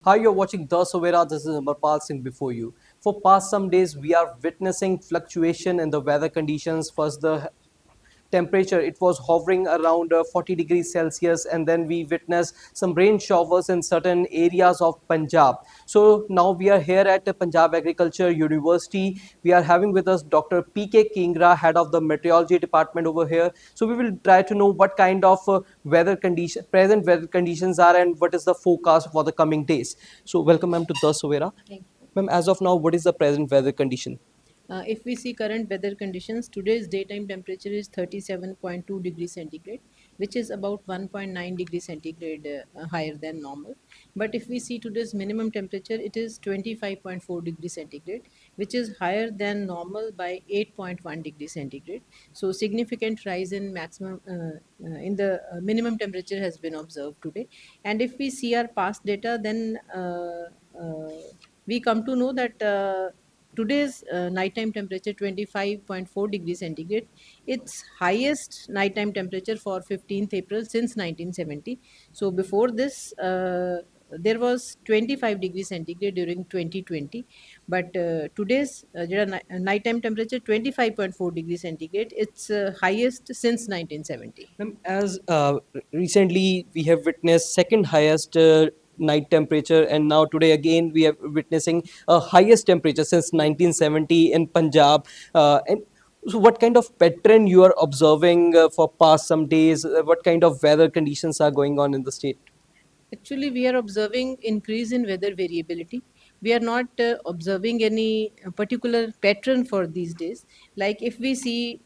Hi, you're watching The Sovera. This is Amarpal Singh before you. For past some days, we are witnessing fluctuation in the weather conditions. First, the temperature, it was hovering around 40 degrees Celsius, and then we witnessed some rain showers in certain areas of Punjab. So now we are here at the Punjab Agriculture University. We are having with us Dr. PK Kingra, head of the meteorology department over here. So we will try to know what kind of present weather conditions are, and what is the forecast for the coming days. So welcome, ma'am, to the Sovera. Thank you. Ma'am, as of now, what is the present weather condition? If we see current weather conditions, today's daytime temperature is 37.2 degrees centigrade, which is about 1.9 degrees centigrade higher than normal. But if we see today's minimum temperature, it is 25.4 degrees centigrade, which is higher than normal by 8.1 degrees centigrade. So significant rise in in the minimum temperature has been observed today. And if we see our past data, then we come to know that today's nighttime temperature 25.4 degrees centigrade, its highest nighttime temperature for 15th April since 1970. So before this, there was 25 degrees centigrade during 2020, but today's nighttime temperature 25.4 degrees centigrade, it's highest since 1970. Ma'am, as recently we have witnessed second highest night temperature, and now today again we are witnessing a highest temperature since 1970 in Punjab. And so what kind of pattern you are observing for past some days? What kind of weather conditions are going on in the state? Actually, we are observing increase in weather variability. We are not observing any particular pattern for these days. Like if we see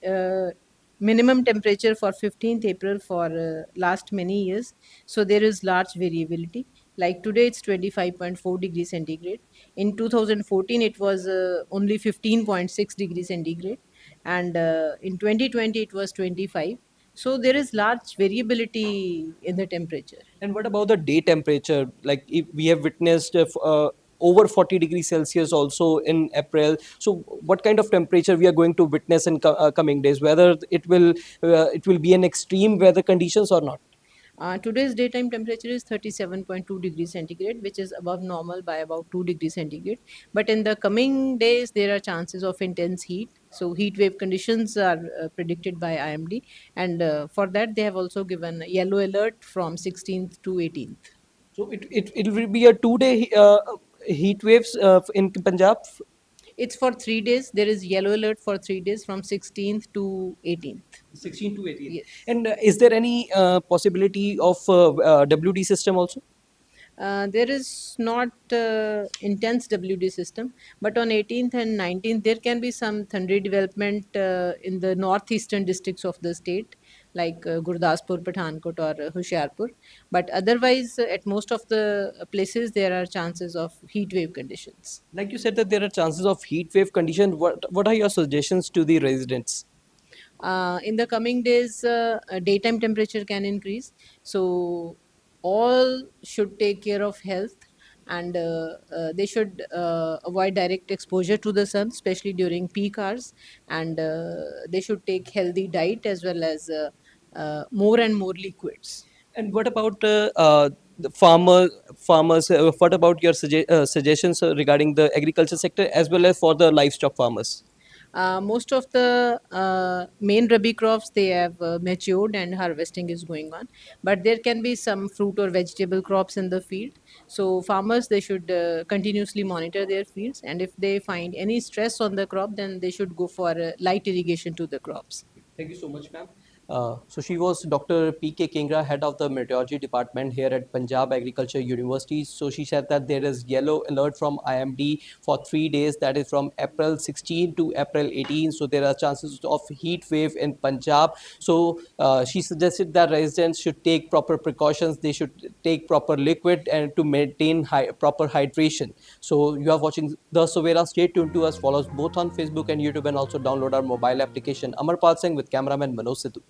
minimum temperature for 15th April for last many years, so there is large variability. Like today, it's 25.4 degrees centigrade. In 2014, it was only 15.6 degrees centigrade, and in 2020, it was 25. So there is large variability in the temperature. And what about the day temperature? Like if we have witnessed over 40 degrees Celsius also in April. So what kind of temperature we are going to witness in coming days? Whether it will be an extreme weather conditions or not? Today's daytime temperature is 37.2 degrees centigrade, which is above normal by about 2 degrees centigrade. But in the coming days, there are chances of intense heat. So, heat wave conditions are predicted by IMD, and for that, they have also given a yellow alert from 16th to 18th. So it will be a 2 day heat waves in Punjab. It's for 3 days. There is yellow alert for 3 days from 16th to 18th. 16 to 18. Yes. And is there any possibility of WD system also? There is not intense WD system, but on 18th and 19th there can be some thundery development in the northeastern districts of the state, like Gurdaspur, Pathankot, or Hoshiarpur. But otherwise, at most of the places there are chances of heat wave conditions. Like you said that there are chances of heat wave condition. What are your suggestions to the residents? In the coming days, daytime temperature can increase. So, all should take care of health, and they should avoid direct exposure to the sun, especially during peak hours. And they should take healthy diet as well as more and more liquids. And what about the farmers? What about your suggestions regarding the agriculture sector as well as for the livestock farmers? Most of the main rabi crops, they have matured and harvesting is going on, but there can be some fruit or vegetable crops in the field. So farmers, they should continuously monitor their fields, and if they find any stress on the crop, then they should go for light irrigation to the crops. Thank you so much, ma'am. So she was Dr. P.K. Kingra, head of the meteorology department here at Punjab Agriculture University. So she said that there is yellow alert from IMD for 3 days, that is from April 16 to April 18. So there are chances of heat wave in Punjab. So she suggested that residents should take proper precautions. They should take proper liquid and to maintain proper hydration. So you are watching The Sovera. Stay tuned to us. Follow us both on Facebook and YouTube, and also download our mobile application. Amarpal Singh with cameraman Manoj Sidhu.